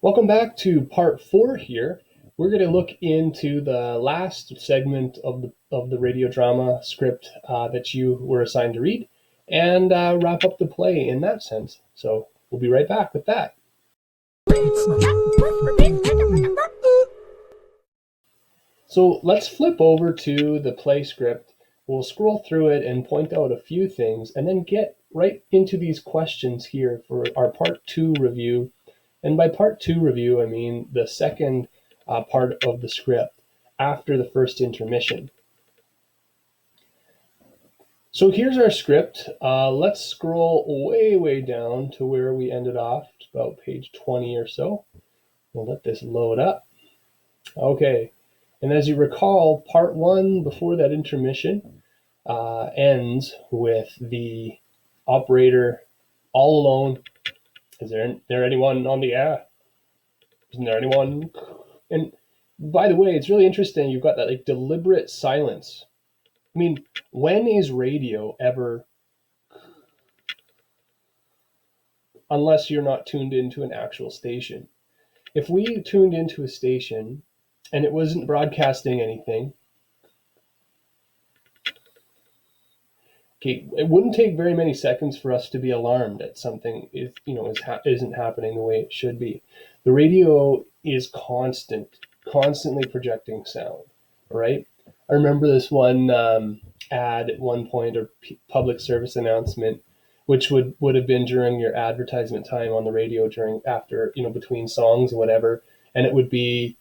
Welcome back to part 4 here. We're going to look into the last segment of the radio drama script that you were assigned to read and wrap up the play in that sense. So we'll be right back with that. So let's flip over to the play script. We'll scroll through it and point out a few things and then get right into these questions here for our part 2 review. And by part 2 review, I mean the second part of the script after the first intermission. So here's our script. Let's scroll way down to where we ended off, about page 20 or so. We'll let this load up. Okay, and as you recall, part 1 before that intermission ends with the operator all alone. Is there anyone on the air? Isn't there anyone? And by the way, it's really interesting. You've got that like deliberate silence. I mean, when is radio ever, unless you're not tuned into an actual station? If we tuned into a station and it wasn't broadcasting anything, okay, it wouldn't take very many seconds for us to be alarmed that something isn't happening the way it should be. The radio is constantly projecting sound, right? I remember this one ad at one point, or public service announcement, which would have been during your advertisement time on the radio after between songs or whatever, and it would be,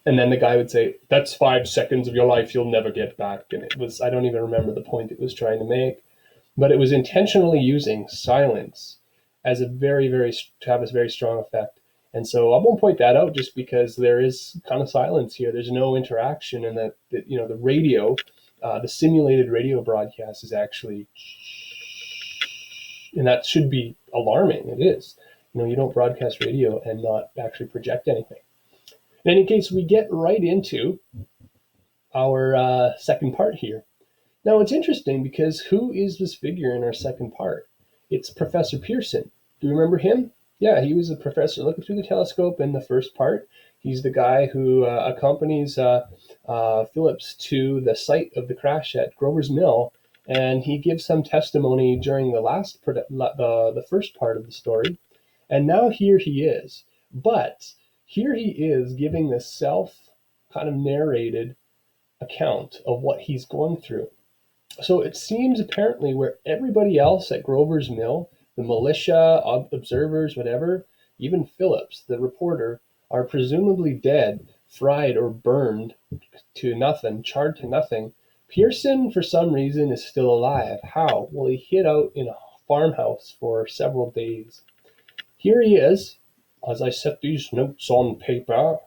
and then the guy would say, "That's 5 seconds of your life you'll never get back." And it was, I don't even remember the point it was trying to make, but it was intentionally using silence as to have a very strong effect. And so I won't point that out just because there is kind of silence here. There's no interaction, and that the radio, the simulated radio broadcast is actually, and that should be alarming. It is. You don't broadcast radio and not actually project anything. In any case, we get right into our second part here. Now, it's interesting because who is this figure in our second part? It's Professor Pearson. Do you remember him? Yeah, he was a professor looking through the telescope in the first part. He's the guy who accompanies Phillips to the site of the crash at Grover's Mill, and he gives some testimony during the first part of the story. And now here he is. But here he is giving this self kind of narrated account of what he's going through. So it seems apparently where everybody else at Grover's Mill, the militia, observers, whatever, even Phillips, the reporter, are presumably dead, fried or burned to nothing, charred to nothing, Pearson, for some reason, is still alive. How? Well, he hid out in a farmhouse for several days. Here he is, as I set these notes on paper.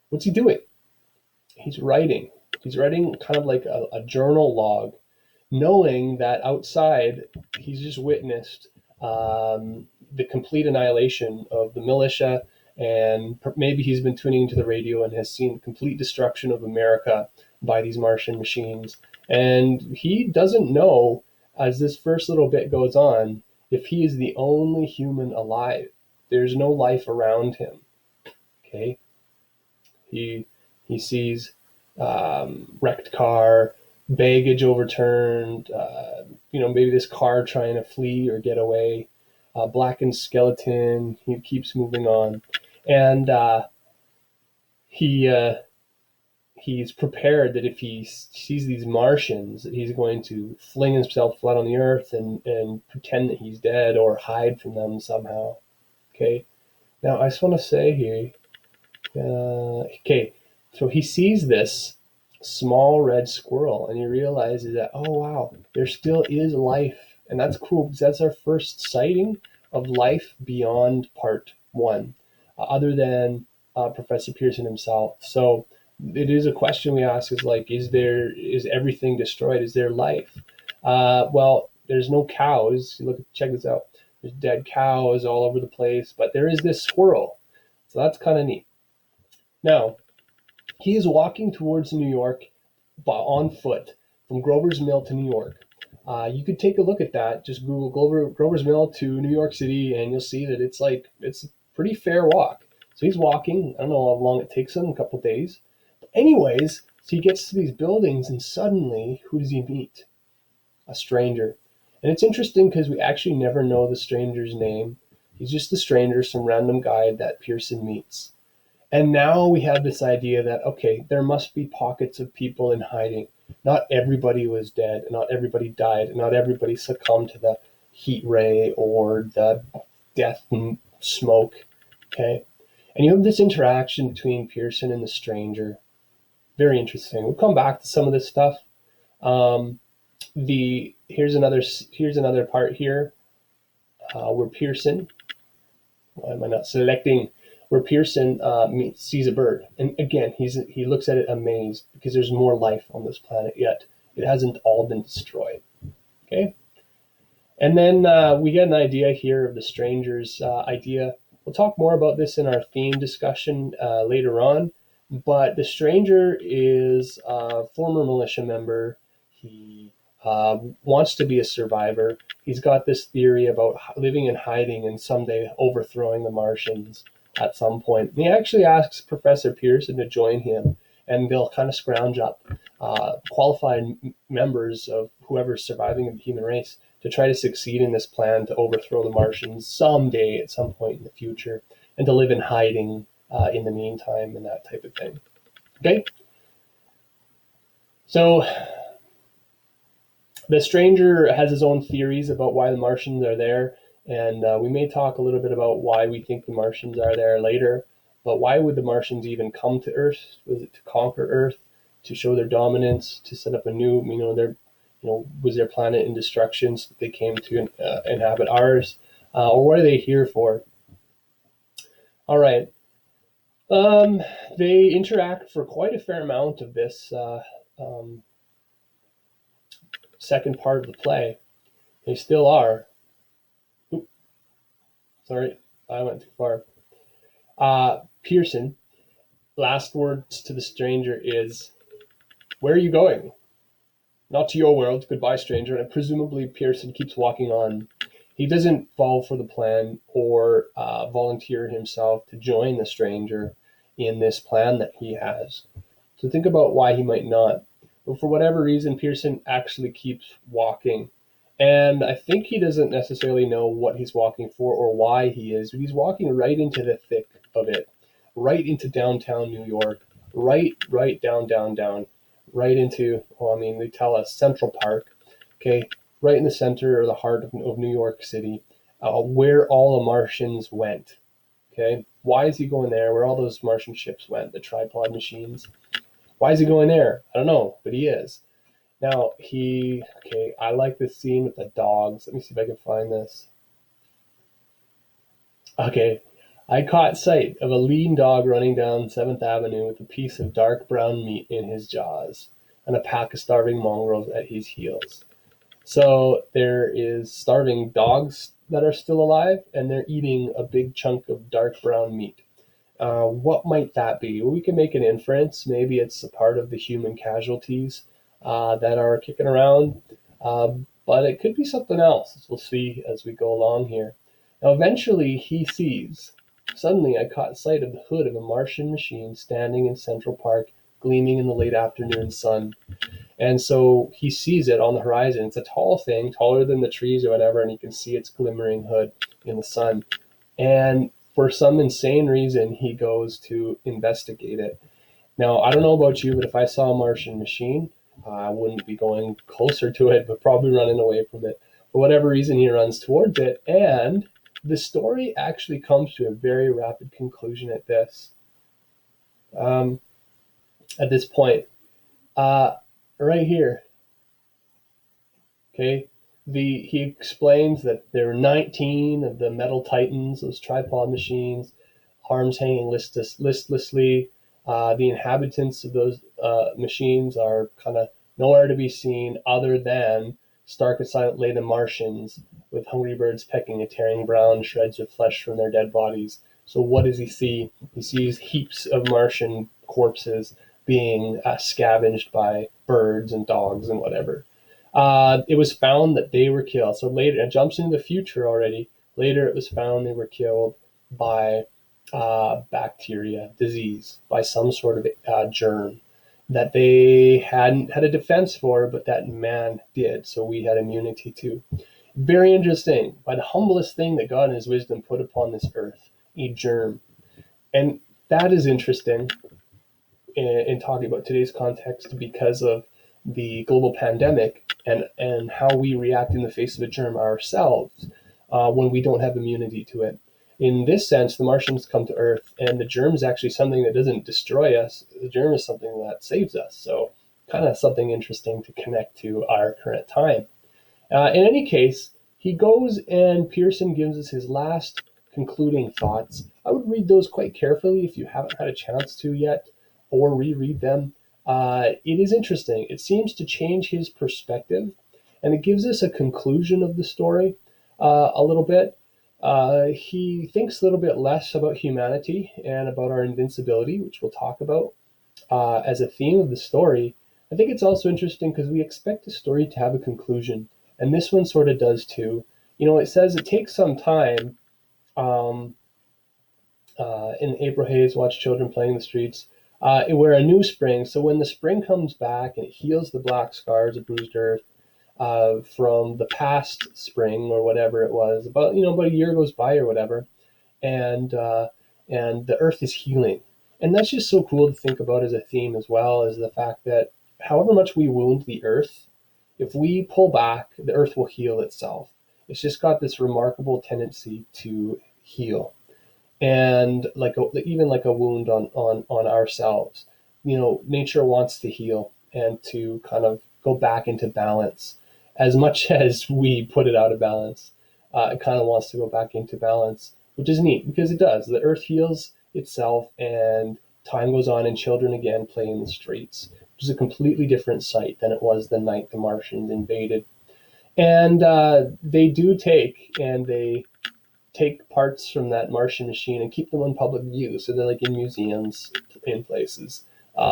What's he doing? He's writing. He's writing kind of like a journal log, knowing that outside he's just witnessed the complete annihilation of the militia, and maybe he's been tuning into the radio and has seen complete destruction of America by these Martian machines. And he doesn't know, as this first little bit goes on, if he is the only human alive. There's no life around him. Okay, he sees wrecked car, baggage overturned, maybe this car trying to flee or get away, blackened skeleton. He keeps moving on, and he's prepared that if he sees these Martians, that he's going to fling himself flat on the earth and pretend that he's dead or hide from them somehow. Okay, now I just want to say here, okay, so he sees this small red squirrel and he realizes that, oh wow, there still is life. And that's cool because that's our first sighting of life beyond part 1, other than Professor Pearson himself. So it is a question we ask, is like, is everything destroyed? Is there life? Well, there's no cows. Check this out. There's dead cows all over the place, but there is this squirrel. So that's kind of neat. Now, he is walking towards New York on foot from Grover's Mill to New York. You could take a look at that. Just Google Grover's Mill to New York City, and you'll see that it's a pretty fair walk. So he's walking. I don't know how long it takes him, a couple of days. But anyways, so he gets to these buildings, and suddenly, who does he meet? A stranger. And it's interesting because we actually never know the stranger's name. He's just a stranger, some random guy that Pearson meets. And now we have this idea that, okay, there must be pockets of people in hiding. Not everybody was dead, not everybody died, not everybody succumbed to the heat ray or the death and smoke. Okay. And you have this interaction between Pearson and the stranger. Very interesting. We'll come back to some of this stuff. Um, here's another part here where Pearson. Why am I not selecting? Where Pearson sees a bird, and again he looks at it amazed because there's more life on this planet yet. It hasn't all been destroyed. Okay, and then we get an idea here of the stranger's idea. We'll talk more about this in our theme discussion later on. But the stranger is a former militia member. He wants to be a survivor. He's got this theory about living in hiding and someday overthrowing the Martians at some point. And he actually asks Professor Pearson to join him, and they'll kind of scrounge up qualified members of whoever's surviving of the human race to try to succeed in this plan to overthrow the Martians someday at some point in the future, and to live in hiding in the meantime and that type of thing. Okay? So the stranger has his own theories about why the Martians are there, and we may talk a little bit about why we think the Martians are there later. But why would the Martians even come to Earth? Was it to conquer Earth, to show their dominance, to set up a new, was their planet in destruction so that they came to inhabit ours? Or what are they here for? All right. They interact for quite a fair amount of this second part of the play. They still are. Oop, sorry, I went too far. Pearson, last words to the stranger is, "Where are you going?" "Not to your world. Goodbye, stranger." And presumably Pearson keeps walking on. He doesn't fall for the plan or volunteer himself to join the stranger in this plan that he has. So think about why he might not. But for whatever reason, Pearson actually keeps walking. And I think he doesn't necessarily know what he's walking for or why he is. But he's walking right into the thick of it, right into downtown New York, right down, right into, they tell us Central Park, okay, right in the center or the heart of New York City, where all the Martians went. Okay, why is he going there? Where all those Martian ships went, the tripod machines. Why is he going there? I don't know, but he is. Now, I like this scene with the dogs. Let me see if I can find this. Okay, I caught sight of a lean dog running down 7th Avenue with a piece of dark brown meat in his jaws and a pack of starving mongrels at his heels. So there is starving dogs that are still alive, and they're eating a big chunk of dark brown meat. What might that be? Well, we can make an inference. Maybe it's a part of the human casualties that are kicking around, but it could be something else, as we'll see as we go along here. Now, eventually, he sees. Suddenly, I caught sight of the hood of a Martian machine standing in Central Park, gleaming in the late afternoon sun. And so he sees it on the horizon. It's a tall thing, taller than the trees or whatever, and you can see its glimmering hood in the sun. And for some insane reason, he goes to investigate it. Now, I don't know about you, but if I saw a Martian machine, I wouldn't be going closer to it, but probably running away from it. For whatever reason, he runs towards it, and the story actually comes to a very rapid conclusion at this. At this point, right here, okay, he explains that there are 19 of the metal titans, those tripod machines, arms hanging listlessly. The inhabitants of those machines are kind of nowhere to be seen other than stark and silent laden Martians with hungry birds pecking and tearing brown shreds of flesh from their dead bodies. So what does he see? He sees heaps of Martian corpses being scavenged by birds and dogs and whatever. It was found that they were killed. So later, it jumps into the future already. Later, it was found they were killed by bacteria, disease, by some sort of germ that they hadn't had a defense for, but that man did. So we had immunity to. Very interesting. By the humblest thing that God in his wisdom put upon this earth, a germ. And that is interesting in talking about today's context because of the global pandemic and how we react in the face of a germ ourselves when we don't have immunity to it. In this sense, the Martians come to Earth, and the germ is actually something that doesn't destroy us. The germ is something that saves us. So, kind of something interesting to connect to our current time. In any case, he goes and Pearson gives us his last concluding thoughts. I would read those quite carefully if you haven't had a chance to yet, or reread them. It is interesting. It seems to change his perspective, and it gives us a conclusion of the story a little bit. He thinks a little bit less about humanity and about our invincibility, which we'll talk about as a theme of the story. I think it's also interesting because we expect the story to have a conclusion, and this one sort of does too. You know, it says it takes some time. Um, in April Hayes, Watch Children Playing in the Streets, where a new spring. So when the spring comes back and it heals the black scars of bruised earth from the past spring or whatever it was, about a year goes by or whatever, and the earth is healing. And that's just so cool to think about as a theme, as well as the fact that however much we wound the earth, if we pull back, the earth will heal itself. It's just got this remarkable tendency to heal. And even like a wound on ourselves, nature wants to heal and to kind of go back into balance. As much as we put it out of balance, it kind of wants to go back into balance, which is neat because it does. The earth heals itself, and time goes on, and children again play in the streets, which is a completely different sight than it was the night the Martians invaded. And they take parts from that Martian machine and keep them on public view. So they're like in museums in places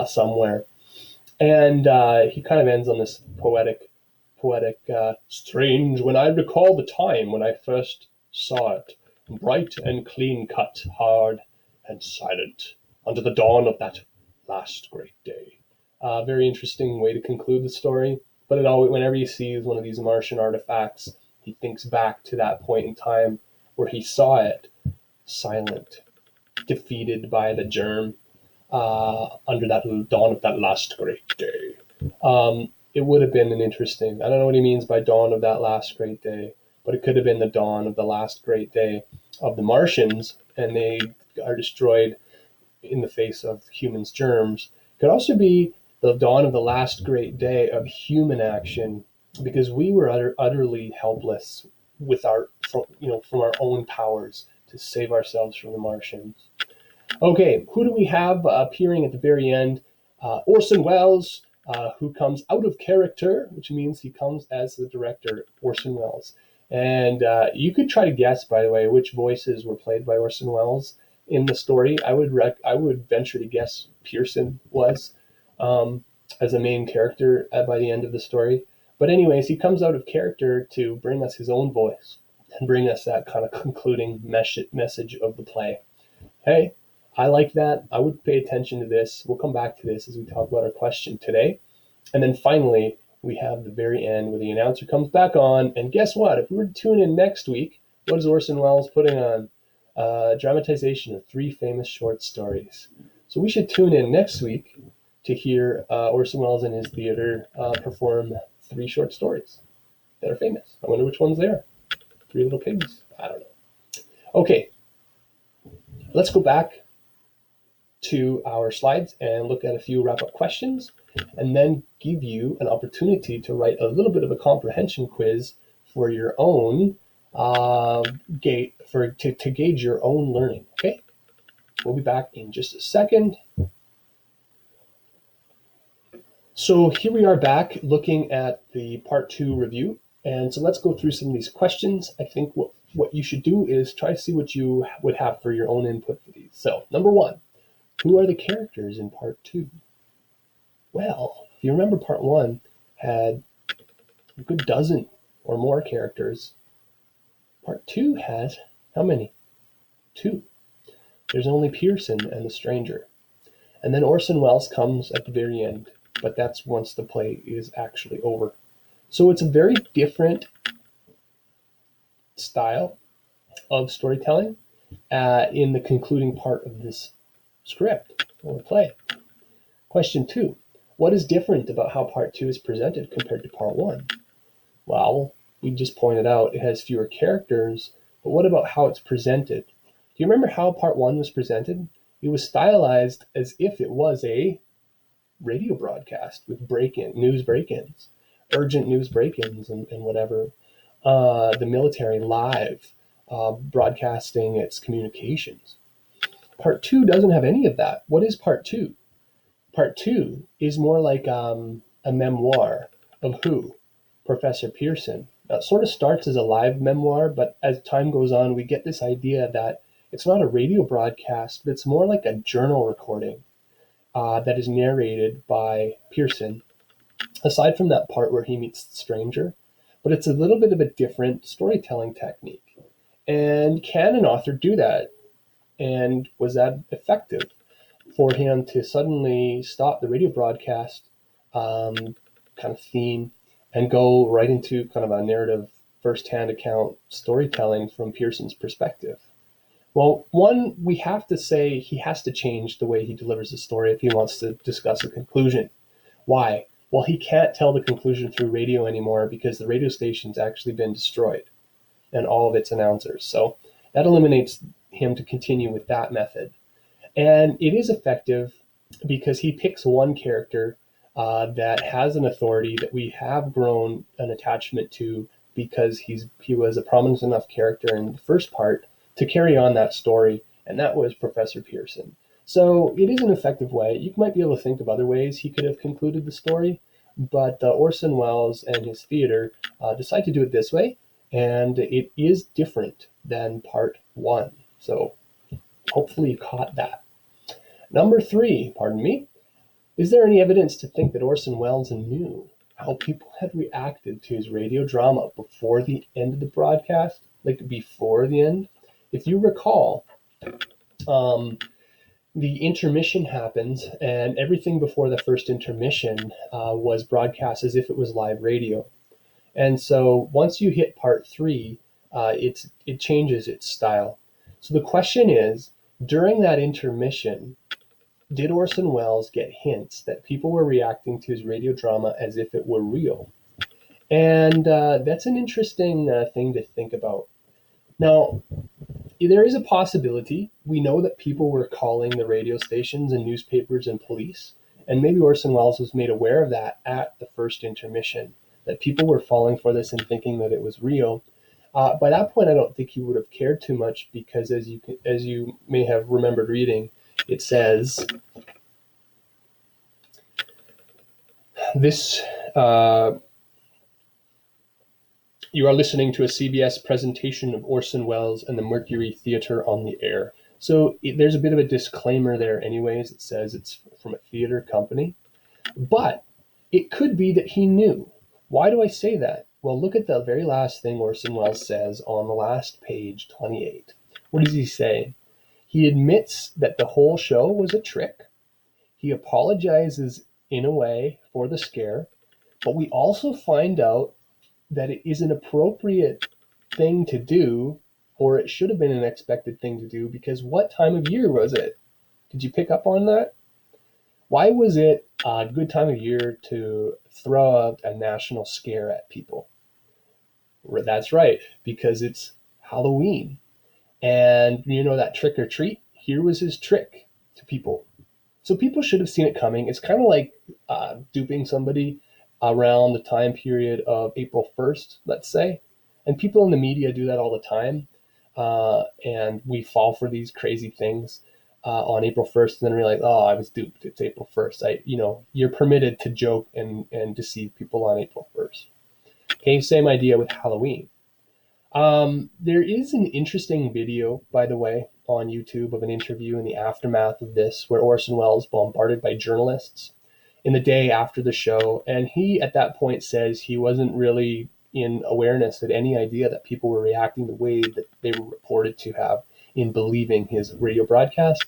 somewhere. And he kind of ends on this poetic, strange when I recall the time when I first saw it, bright and clean cut, hard and silent, under the dawn of that last great day. Very interesting way to conclude the story. But whenever he sees one of these Martian artifacts, he thinks back to that point in time where he saw it, silent, defeated by the germ, under that dawn of that last great day. It would have been an interesting, I don't know what he means by dawn of that last great day, but it could have been the dawn of the last great day of the Martians, and they are destroyed in the face of humans' germs. It could also be the dawn of the last great day of human action, because we were utterly helpless from our own powers to save ourselves from the Martians. Okay, who do we have appearing at the very end? Orson Welles, who comes out of character, which means he comes as the director, Orson Welles. And you could try to guess, by the way, which voices were played by Orson Welles in the story. I would venture to guess Pearson was as a main character by the end of the story. But anyways, he comes out of character to bring us his own voice and bring us that kind of concluding message of the play. Hey, I like that. I would pay attention to this. We'll come back to this as we talk about our question today. And then finally, we have the very end where the announcer comes back on. And guess what? If we were to tune in next week, what is Orson Welles putting on? Dramatization of 3 famous short stories. So we should tune in next week to hear Orson Welles in his theater perform 3 short stories that are famous. I wonder which ones they are. 3 Little Pigs? I don't know. Okay, let's go back to our slides and look at a few wrap-up questions, and then give you an opportunity to write a little bit of a comprehension quiz for your own to gauge your own learning. Okay, we'll be back in just a second. So here we are back looking at the part 2 review. And so let's go through some of these questions. I think what you should do is try to see what you would have for your own input for these. So number 1, who are the characters in part 2? Well, if you remember, part 1 had a good dozen or more characters. Part 2 has how many? 2. There's only Pearson and the stranger. And then Orson Welles comes at the very end, but that's once the play is actually over. So it's a very different style of storytelling in the concluding part of this script or play. Question 2. What is different about how part 2 is presented compared to part 1? Well, we just pointed out it has fewer characters, but what about how it's presented? Do you remember how part 1 was presented? It was stylized as if it was a radio broadcast with news break-ins, urgent news break-ins and whatever. The military live broadcasting its communications. Part 2 doesn't have any of that. What is part 2? Part 2 is more like a memoir of who? Professor Pearson. Now, it sort of starts as a live memoir, but as time goes on, we get this idea that it's not a radio broadcast, but it's more like a journal recording that is narrated by Pearson, aside from that part where he meets the stranger. But it's a little bit of a different storytelling technique. And can an author do that? And was that effective for him to suddenly stop the radio broadcast kind of theme and go right into kind of a narrative first-hand account storytelling from Pearson's perspective? Well, one, we have to say he has to change the way he delivers the story if he wants to discuss a conclusion. Why? Well, he can't tell the conclusion through radio anymore because the radio station's actually been destroyed and all of its announcers. So that eliminates him to continue with that method. And it is effective because he picks one character that has an authority that we have grown an attachment to because he was a prominent enough character in the first part to carry on that story, and that was Professor Pearson. So it is an effective way. You might be able to think of other ways he could have concluded the story, but Orson Welles and his theater decide to do it this way, and it is different than part 1. So hopefully you caught that. Number 3, pardon me, is there any evidence to think that Orson Welles knew how people had reacted to his radio drama before the end of the broadcast, like before the end? If you recall, the intermission happens, and everything before the first intermission was broadcast as if it was live radio. And so once you hit part 3, it changes its style. So the question is, during that intermission, did Orson Welles get hints that people were reacting to his radio drama as if it were real? And that's an interesting thing to think about. Now, there is a possibility. We know that people were calling the radio stations and newspapers and police, and maybe Orson Welles was made aware of that at the first intermission, that people were falling for this and thinking that it was real. By that point, I don't think he would have cared too much because, as you may have remembered reading, it says this. You are listening to a CBS presentation of Orson Welles and the Mercury Theater on the air. So there's a bit of a disclaimer there anyways. It says it's from a theater company. But it could be that he knew. Why do I say that? Well, look at the very last thing Orson Welles says on the last page, 28. What does he say? He admits that the whole show was a trick. He apologizes in a way for the scare. But we also find out that it is an appropriate thing to do, or it should have been an expected thing to do, because what time of year was it? Did you pick up on that? Why was it a good time of year to throw out a national scare at people? That's right, because it's Halloween. And you know that trick or treat? Here was his trick to people. So people should have seen it coming. It's kind of like duping somebody around the time period of April 1st, let's say. And people in the media do that all the time. And we fall for these crazy things on April 1st, and then we're like, oh, I was duped. It's April 1st. You're permitted to joke and deceive people on April 1st. Okay, same idea with Halloween. There is an interesting video, by the way, on YouTube of an interview in the aftermath of this, where Orson Welles, bombarded by journalists, in the day after the show. And he, at that point, says he wasn't really in awareness, had any idea that people were reacting the way that they were reported to have in believing his radio broadcast.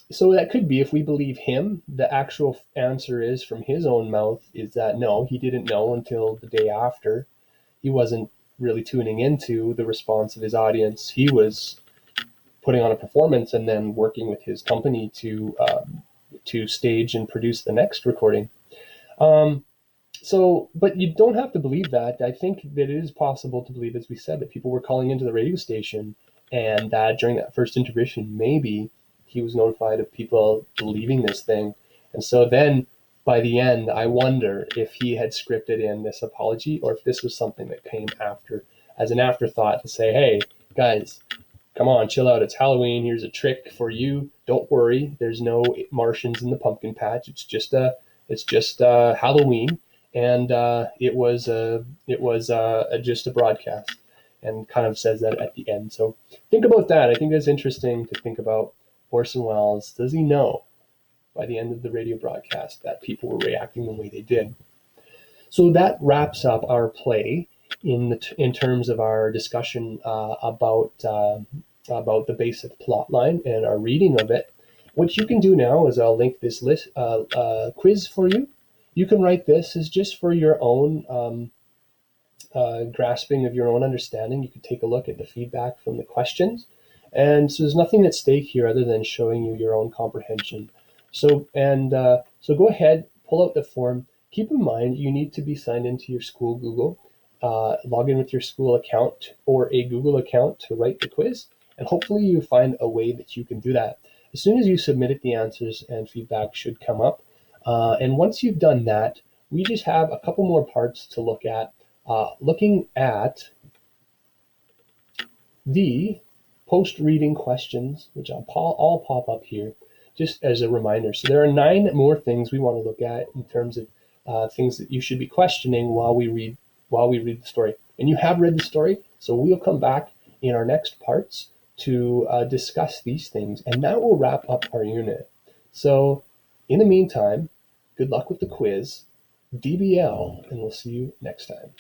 So that could be, if we believe him, the actual answer is from his own mouth is that no, he didn't know until the day after. He wasn't really tuning into the response of his audience. He was putting on a performance and then working with his company to stage and produce the next recording. Um, but you don't have to believe that. I think that it is possible to believe, as we said, that people were calling into the radio station, and that during that first intermission, maybe he was notified of people believing this thing. And so then by the end, I wonder if he had scripted in this apology, or if this was something that came after as an afterthought to say, hey, guys, come on, chill out. It's Halloween. Here's a trick for you. Don't worry. There's no Martians in the pumpkin patch. It's just Halloween, and it was just a broadcast, and kind of says that at the end. So think about that. I think that's interesting to think about. Orson Welles, does he know by the end of the radio broadcast that people were reacting the way they did? So that wraps up our play in terms of our discussion about the basic plot line and our reading of it. What you can do now is I'll link this list quiz for you. You can write this as just for your own grasping of your own understanding. You can take a look at the feedback from the questions. And so there's nothing at stake here other than showing you your own comprehension. So go ahead, pull out the form. Keep in mind you need to be signed into your school Google. Log in with your school account or a Google account to write the quiz. And hopefully you find a way that you can do that. As soon as you submit it, the answers and feedback should come up. And once you've done that, we just have a couple more parts to look at. Looking at the post-reading questions, which I'll pop up here just as a reminder. So there are 9 more things we want to look at in terms of things that you should be questioning while we read the story. And you have read the story, so we'll come back in our next parts to discuss these things, and that will wrap up our unit. So in the meantime, good luck with the quiz, DBL, and we'll see you next time.